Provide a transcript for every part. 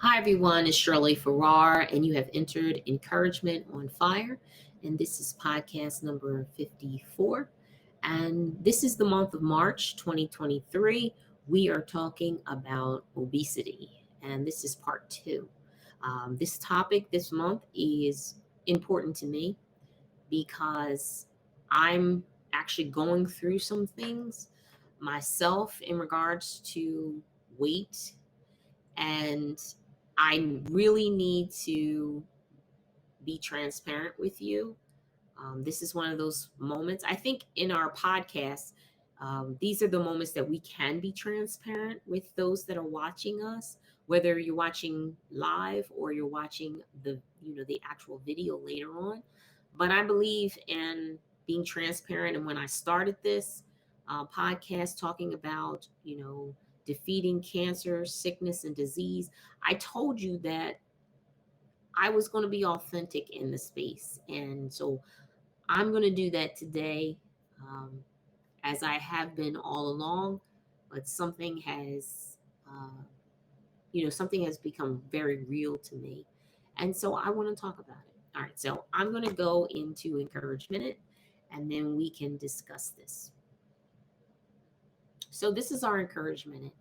Hi, everyone. It's Shirley Farrar, and you have entered Encouragement on Fire. And this is podcast number 54. And this is the month of March 2023. We are talking about obesity, and this is part two. This topic this month is important to me because I'm actually going through some things myself in regards to weight, and I really need to be transparent with you. This is one of those moments. I think in our podcast, these are the moments that we can be transparent with those that are watching us, whether you're watching live or you're watching the actual video later on. But I believe in being transparent. And when I started this podcast talking about, defeating cancer, sickness, and disease, I told you that I was going to be authentic in the space. And so I'm going to do that today, um, as I have been all along. But something has become very real to me. And so I want to talk about it. All right. So I'm going to go into encouragement and then we can discuss this. So this is our encouragement.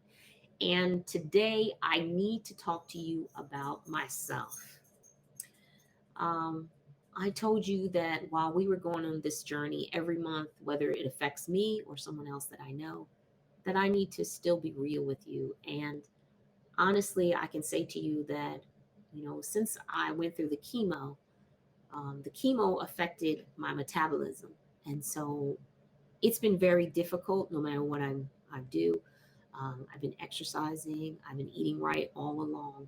And today I need to talk to you about myself. Um, I told you that while we were going on this journey every month, whether it affects me or someone else that I know, that I need to still be real with you. And honestly, I can say to you that, since I went through the chemo affected my metabolism. And so it's been very difficult no matter what I do. I've been exercising, I've been eating right all along.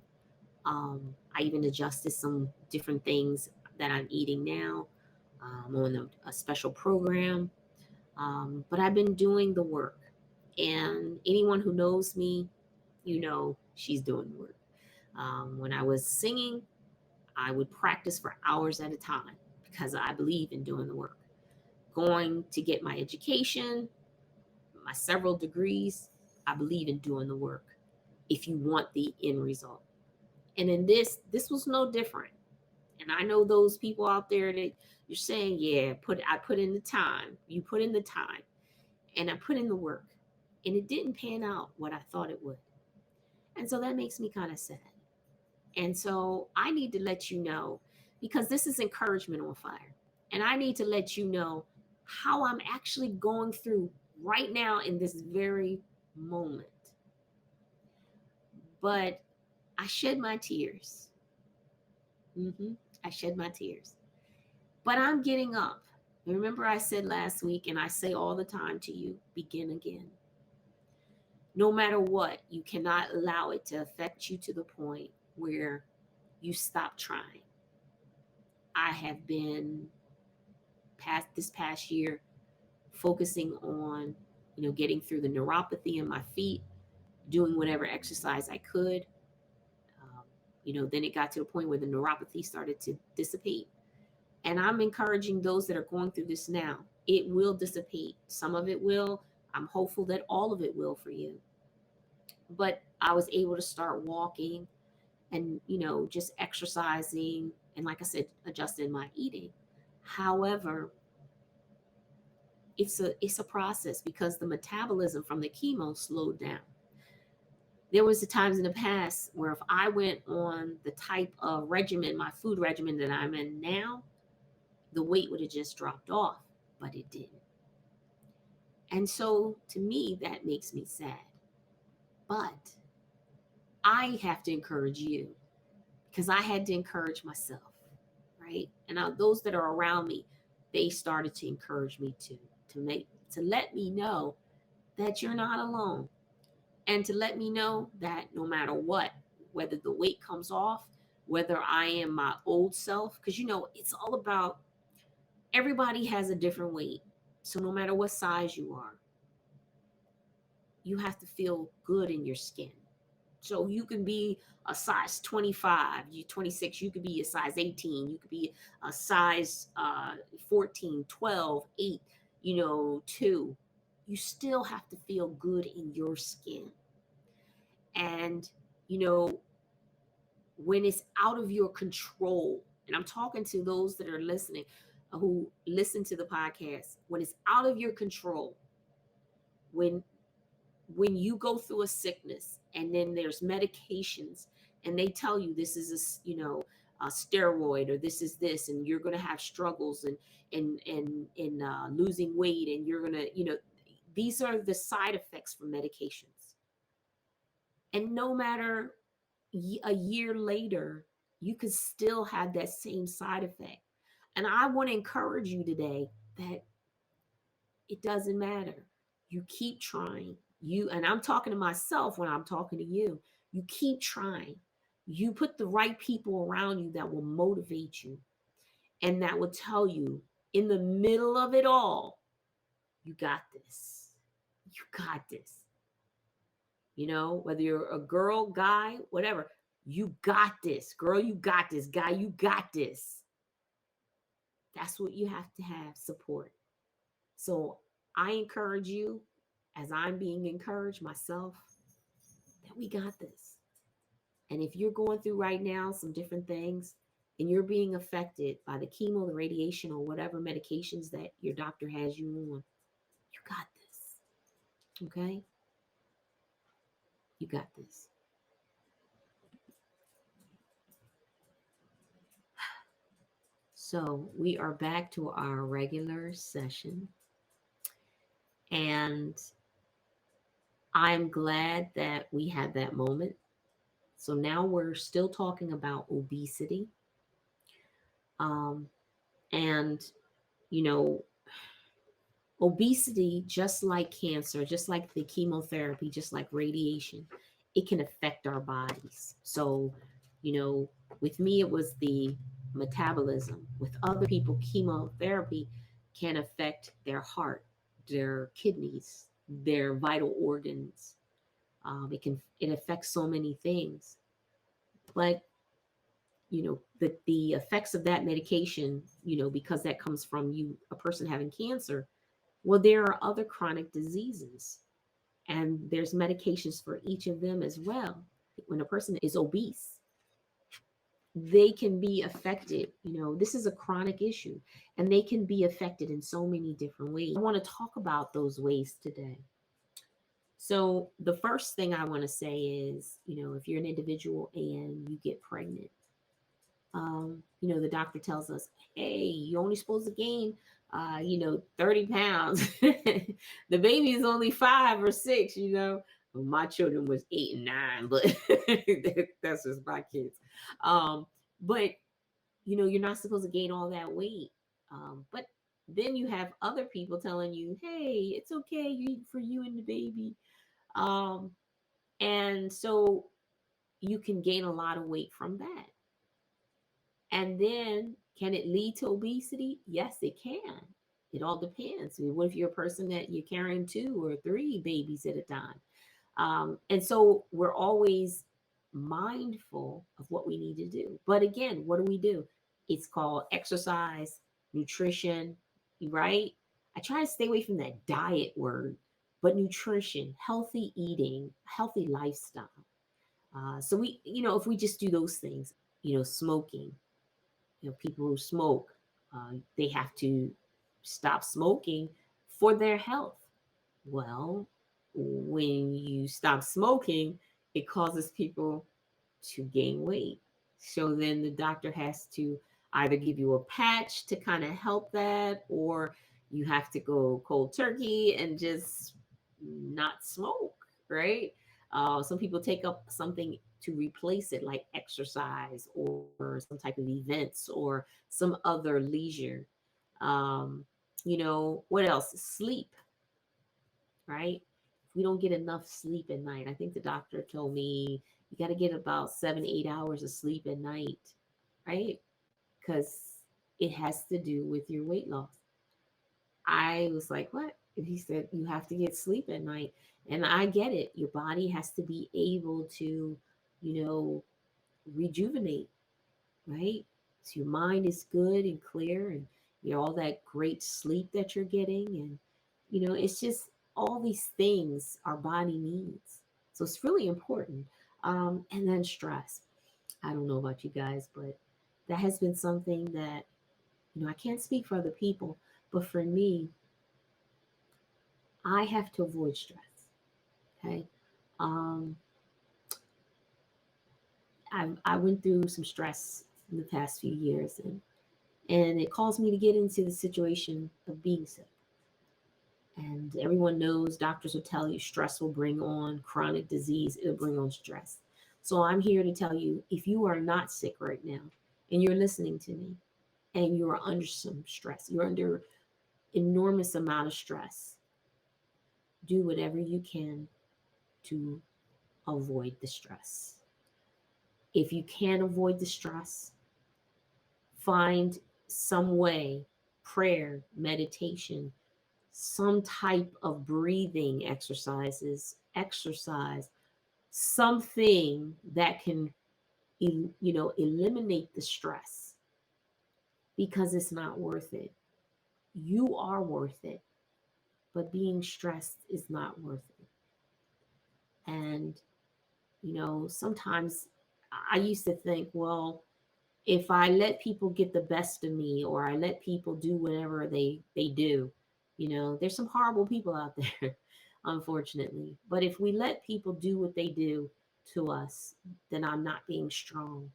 I even adjusted some different things that I'm eating now. I'm on a special program, but I've been doing the work. And anyone who knows me, she's doing the work. When I was singing, I would practice for hours at a time because I believe in doing the work. Going to get my education, my several degrees, I believe in doing the work if you want the end result. And in this was no different. And I know those people out there that you're saying, yeah, I put in the time. You put in the time. And I put in the work. And it didn't pan out what I thought it would. And so that makes me kind of sad. And so I need to let you know, because this is encouragement on fire. And I need to let you know how I'm actually going through right now in this very moment. But I shed my tears. I shed my tears. But I'm getting up. Remember, I said last week, and I say all the time to you, begin again. No matter what, you cannot allow it to affect you to the point where you stop trying. I have been this past year focusing on, getting through the neuropathy in my feet, doing whatever exercise I could. Then it got to the point where the neuropathy started to dissipate. And I'm encouraging those that are going through this now. It will dissipate. Some of it will. I'm hopeful that all of it will for you. But I was able to start walking and, just exercising. And like I said, adjusting my eating. However, it's a process because the metabolism from the chemo slowed down. There was the times in the past where if I went on the type of regimen, my food regimen that I'm in now, the weight would have just dropped off, but it didn't. And so to me, that makes me sad. But I have to encourage you because I had to encourage myself, right? And now those that are around me, they started to encourage me to let me know that you're not alone, and to let me know that no matter what, whether the weight comes off, whether I am my old self, because it's all about, everybody has a different weight. So no matter what size you are, you have to feel good in your skin. So you can be a size 25, you 26, you could be a size 18, you could be a size 14, 12, 8, 2. You still have to feel good in your skin. And, when it's out of your control, and I'm talking to those that are listening, who listen to the podcast, when it's out of your control, when you go through a sickness and then there's medications and they tell you this is a steroid, or this is this, and you're going to have struggles and losing weight, and you're going to, these are the side effects from medications. And no matter a year later, you could still have that same side effect. And I want to encourage you today that it doesn't matter. You keep trying. And I'm talking to myself when I'm talking to you. You keep trying. You put the right people around you that will motivate you and that will tell you in the middle of it all, you got this. You got this. Whether you're a girl, guy, whatever, you got this. Girl, you got this. Guy, you got this. That's what you have to have, support. So I encourage you, as I'm being encouraged myself, that we got this. And if you're going through right now some different things and you're being affected by the chemo, the radiation, or whatever medications that your doctor has you on, you got this. Okay? You got this. So we are back to our regular session. And I'm glad that we had that moment. So now we're still talking about obesity. And, you know, obesity, just like cancer, just like the chemotherapy, just like radiation, it can affect our bodies. So, with me, it was the metabolism. With other people, chemotherapy can affect their heart, their kidneys, their vital organs. It affects so many things. But the effects of that medication, because that comes from a person having cancer. Well, there are other chronic diseases, and there's medications for each of them as well. When a person is obese, they can be affected. This is a chronic issue, and they can be affected in so many different ways. I want to talk about those ways today. So the first thing I want to say is, if you're an individual and you get pregnant, the doctor tells us, hey, you're only supposed to gain 30 pounds. The baby is only 5 or 6. Well, my children was 8 and 9, but that's just my kids. But you're not supposed to gain all that weight. But then you have other people telling you, hey, it's okay for you and the baby. And so you can gain a lot of weight from that. And then, can it lead to obesity? Yes, it can. It all depends. What if you're a person that you're carrying 2 or 3 babies at a time? And so we're always mindful of what we need to do. But again, what do? It's called exercise, nutrition, right? I try to stay away from that diet word, but nutrition, healthy eating, healthy lifestyle. So if we just do those things, smoking, people who smoke, they have to stop smoking for their health. Well, when you stop smoking, it causes people to gain weight. So then the doctor has to either give you a patch to kind of help that, or you have to go cold turkey and just not smoke, right? Some people take up something to replace it, like exercise or some type of events or some other leisure. What else? Sleep, right? If we don't get enough sleep at night, I think the doctor told me you got to get about 7-8 hours of sleep at night, right? Because it has to do with your weight loss. I was like, what? And he said, you have to get sleep at night. And I get it. Your body has to be able to, rejuvenate, right? So your mind is good and clear, and all that great sleep that you're getting. And, it's just all these things our body needs. So it's really important. And then stress. I don't know about you guys, but that has been something that, I can't speak for other people, but for me, I have to avoid stress. Okay. Um, I went through some stress in the past few years, and it caused me to get into the situation of being sick. And everyone knows doctors will tell you stress will bring on chronic disease, it'll bring on stress. So I'm here to tell you, if you are not sick right now and you're listening to me and you are under some stress, you're under enormous amount of stress, do whatever you can to avoid the stress. If you can't avoid the stress, find some way, prayer, meditation, some type of breathing exercise, something that can eliminate the stress, because it's not worth it. You are worth it, but being stressed is not worth it. And sometimes I used to think, well, if I let people get the best of me, or I let people do whatever they do, there's some horrible people out there, unfortunately. But if we let people do what they do to us, then I'm not being strong,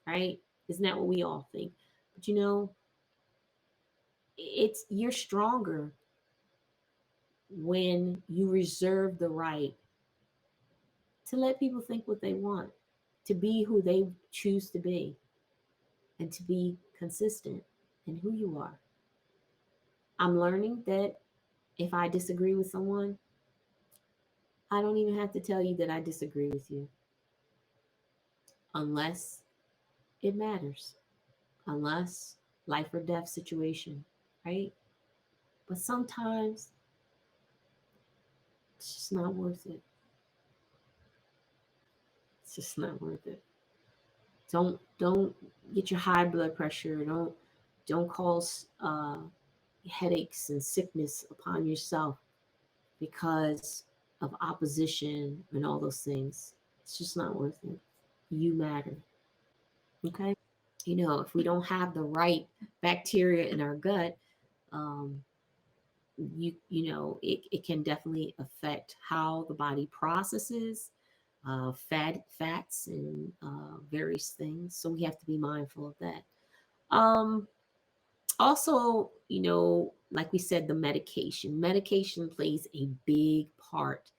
right? Isn't that what we all think? But it's you're stronger when you reserve the right to let people think what they want, to be who they choose to be, and to be consistent in who you are. I'm learning that if I disagree with someone, I don't even have to tell you that I disagree with you unless it matters, unless life or death situation, right? But sometimes it's just not worth it. It's just not worth it. Don't get your high blood pressure. Don't cause headaches and sickness upon yourself because of opposition and all those things. It's just not worth it. You matter. Okay. If we don't have the right bacteria in our gut, um, it can definitely affect how the body processes fats and various things. So we have to be mindful of that. Um, Also, like we said, the medication plays a big part,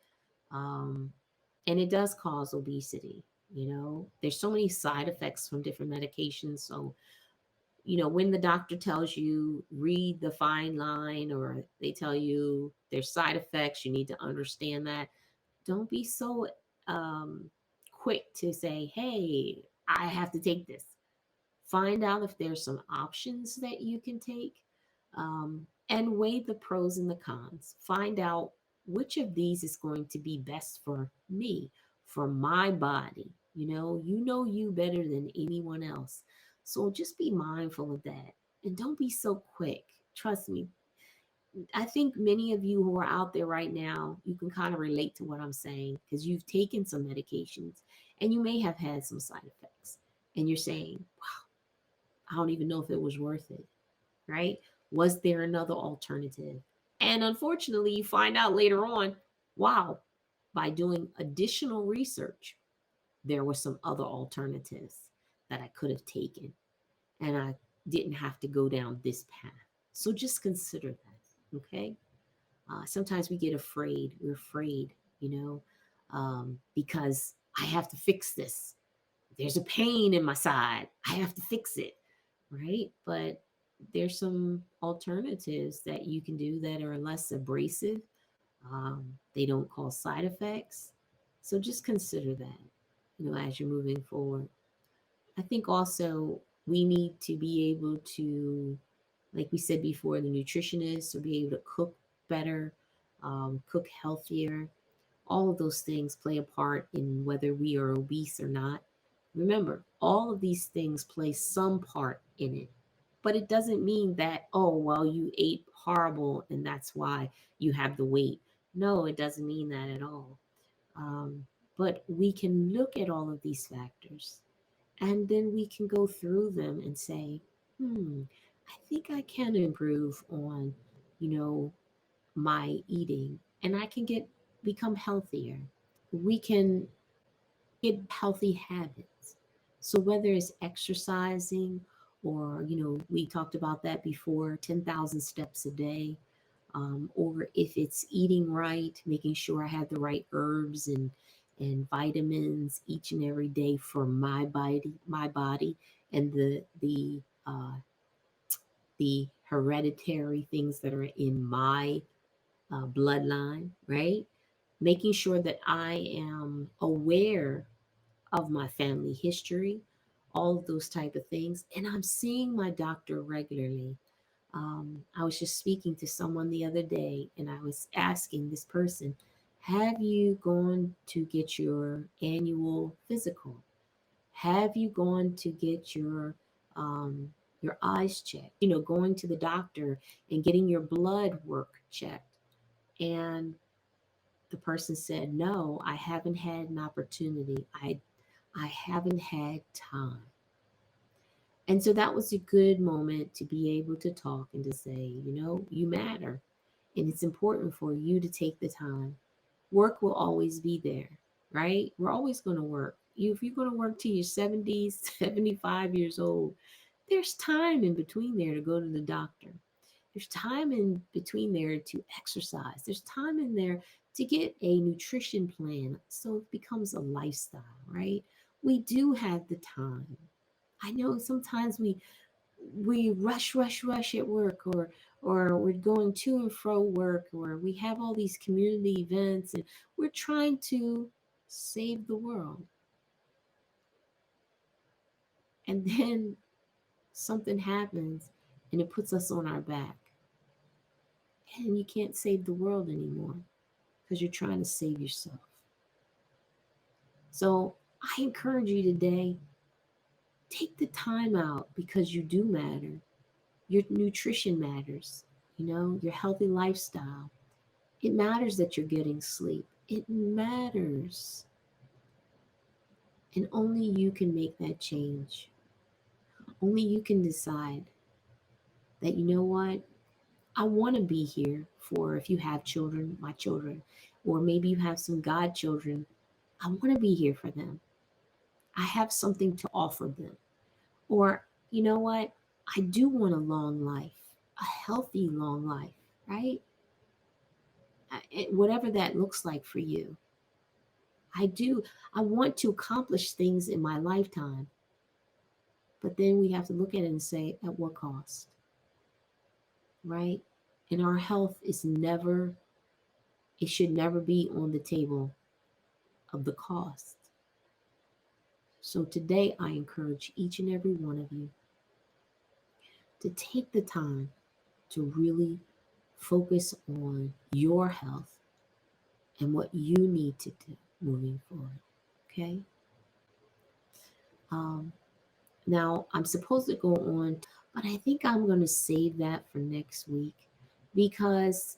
um, and it does cause obesity. There's so many side effects from different medications. So when the doctor tells you read the fine line, or they tell you there's side effects, you need to understand that. Don't be so quick to say, hey, I have to take this. Find out if there's some options that you can take, and weigh the pros and the cons. Find out which of these is going to be best for me, for my body. You better than anyone else. So just be mindful of that, and don't be so quick. Trust me. I think many of you who are out there right now, you can kind of relate to what I'm saying, because you've taken some medications and you may have had some side effects. And you're saying, I don't even know if it was worth it, right? Was there another alternative? And unfortunately, you find out later on, wow, by doing additional research, there were some other alternatives that I could have taken, and I didn't have to go down this path. So just consider that, okay? Sometimes we get afraid. We're afraid, because I have to fix this. There's a pain in my side. I have to fix it, right? But there's some alternatives that you can do that are less abrasive. They don't cause side effects. So just consider that, as you're moving forward. I think also we need to be able to, like we said before, the nutritionists will be able to cook better, cook healthier. All of those things play a part in whether we are obese or not. Remember, all of these things play some part in it. But it doesn't mean that, oh, well, you ate horrible and that's why you have the weight. No, it doesn't mean that at all. Um, but we can look at all of these factors And then we can go through them and say, I think I can improve on, you know, my eating, and I can become healthier. We can get healthy habits. So whether it's exercising or, we talked about that before, 10,000 steps a day, or if it's eating right, making sure I have the right herbs and vitamins each and every day for my body, and the hereditary things that are in my bloodline, right? Making sure that I am aware of my family history, all of those type of things, and I'm seeing my doctor regularly. I was just speaking to someone the other day, and I was asking this person, "Have you gone to get your annual physical? Have you gone to get your eyes checked? Going to the doctor and getting your blood work checked?" And the person said, "No, I haven't had an opportunity. I haven't had time." And so that was a good moment to be able to talk and to say, you matter. And it's important for you to take the time. Work will always be there, right? We're always going to work. If you're going to work till you're 70s, 75 years old, there's time in between there to go to the doctor. There's time in between there to exercise. There's time in there to get a nutrition plan so it becomes a lifestyle, right? We do have the time. I know sometimes we rush at work, or we're going to and fro work, or we have all these community events, and we're trying to save the world. And then something happens and it puts us on our back. And you can't save the world anymore because you're trying to save yourself. So I encourage you today, take the time out because you do matter. Your nutrition matters, your healthy lifestyle. It matters that you're getting sleep. It matters. And only you can make that change. Only you can decide that, you know what? I want to be here for, if you have children, my children, or maybe you have some godchildren. I want to be here for them. I have something to offer them. Or, you know what? I do want a long life, a healthy long life, right? Whatever that looks like for you. I do. I want to accomplish things in my lifetime. But then we have to look at it and say, at what cost, right? And our health it should never be on the table of the cost. So today, I encourage each and every one of you to take the time to really focus on your health and what you need to do moving forward. Okay. Um, Now, I'm supposed to go on, but I think I'm going to save that for next week because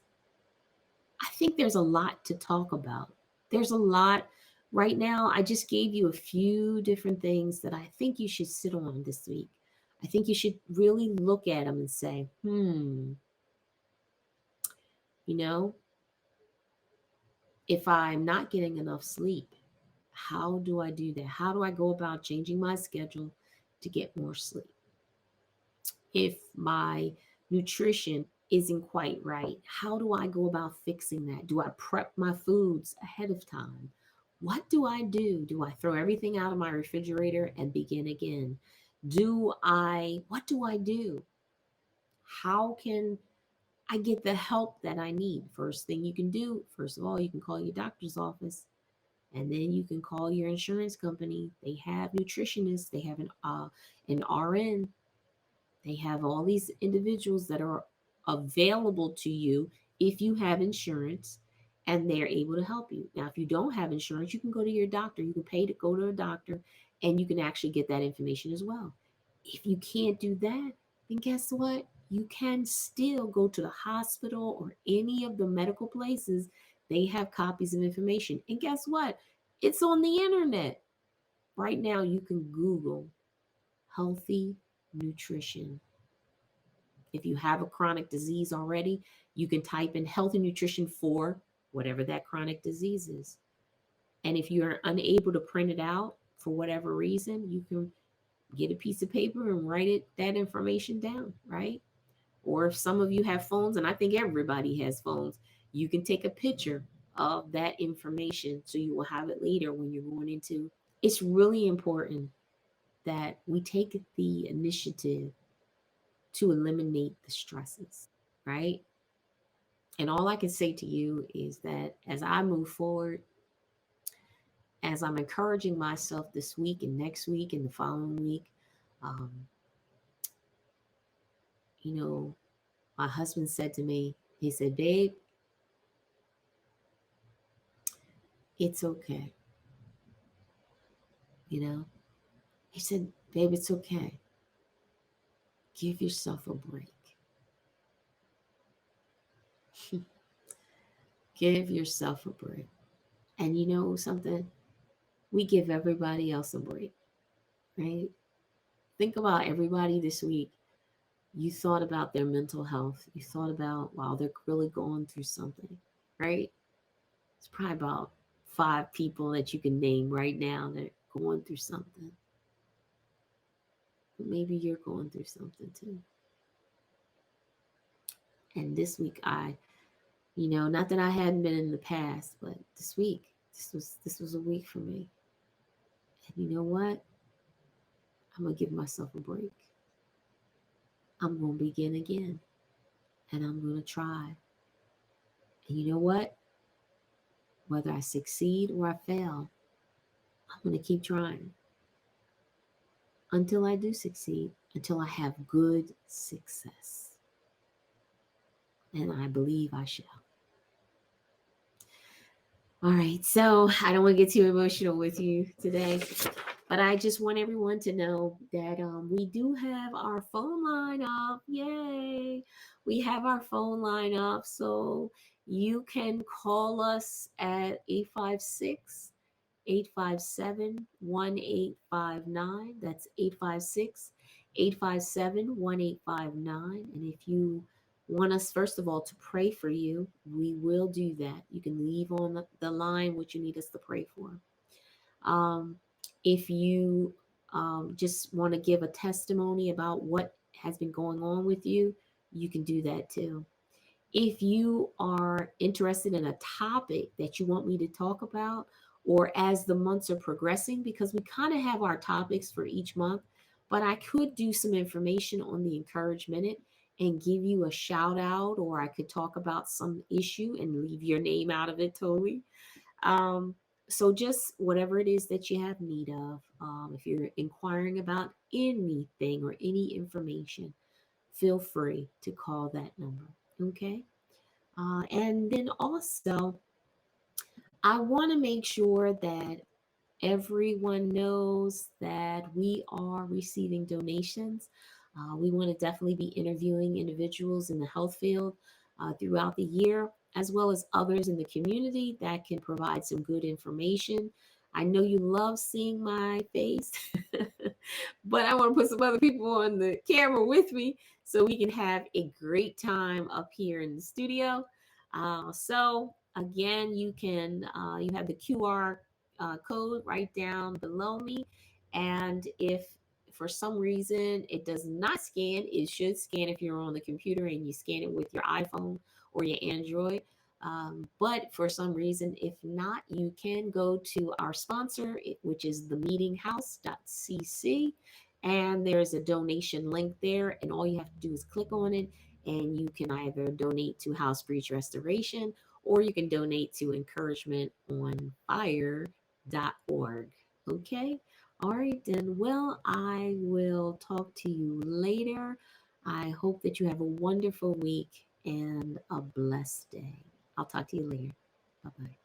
I think there's a lot to talk about. There's a lot. Right now, I just gave you a few different things that I think you should sit on this week. I think you should really look at them and say, you know, if I'm not getting enough sleep, how do I do that? How do I go about changing my schedule to get more sleep? If my nutrition isn't quite right, how do I go about fixing that? Do I prep my foods ahead of time? What do I do? Do I throw everything out of my refrigerator and begin again? What do I do? How can I get the help that I need? First thing you can do, first of all, you can call your doctor's office, and then you can call your insurance company. They have nutritionists, they have an RN. They have all these individuals that are available to you if you have insurance, and they're able to help you. Now, if you don't have insurance, you can go to your doctor. You can pay to go to a doctor, and you can actually get that information as well. If you can't do that, then guess what? You can still go to the hospital or any of the medical places. They have copies of information. And guess what? It's on the internet. Right now, you can Google healthy nutrition. If you have a chronic disease already, you can type in healthy nutrition for whatever that chronic disease is. And if you're unable to print it out for whatever reason, you can get a piece of paper and write that information down, right? Or if some of you have phones, and I think everybody has phones, you can take a picture of that information so you will have it later when you're going into. It's really important that we take the initiative to eliminate the stresses, right? And all I can say to you is that as I move forward, as I'm encouraging myself this week and next week and the following week, um, you know, my husband said to me, he said, "Babe, it's okay." You know, he said, "Babe, it's okay. Give yourself a break. Give yourself a break." And you know something? We give everybody else a break, right? Think about everybody this week. You thought about their mental health. You thought about, wow, they're really going through something, right? It's probably about 5 people that you can name right now that are going through something. But maybe you're going through something too. And this week, not that I hadn't been in the past, but this week, this was a week for me. And you know what? I'm gonna give myself a break. I'm gonna begin again, and I'm gonna try. And you know what? Whether I succeed or I fail, I'm gonna keep trying until I do succeed, until I have good success. And I believe I shall. All right, so I don't want to get too emotional with you today, but I just want everyone to know that we do have our phone line up. Yay! We have our phone line up, so you can call us at 856-857-1859. That's 856-857-1859. And if you want us, first of all, to pray for you, we will do that. You can leave on the line what you need us to pray for. Um, if you just want to give a testimony about what has been going on with you, you can do that too. If you are interested in a topic that you want me to talk about, or as the months are progressing, because we kind of have our topics for each month, but I could do some information on the Encourage Minute and give you a shout out, or I could talk about some issue and leave your name out of it totally. Um, so just whatever it is that you have need of, if you're inquiring about anything or any information, feel free to call that number. Okay. And then also, I want to make sure that everyone knows that we are receiving donations. We want to definitely be interviewing individuals in the health field throughout the year, as well as others in the community that can provide some good information. I know you love seeing my face, but I want to put some other people on the camera with me so we can have a great time up here in the studio. So again, you have the QR code right down below me. And if for some reason it does not scan, it should scan if you're on the computer and you scan it with your iPhone or your Android. But for some reason, if not, you can go to our sponsor, which is the meetinghouse.cc. And there's a donation link there. And all you have to do is click on it. And you can either donate to House Breach Restoration, or you can donate to Encouragement on Fire.org. Okay. All right, then. Well, I will talk to you later. I hope that you have a wonderful week and a blessed day. I'll talk to you later. Bye bye.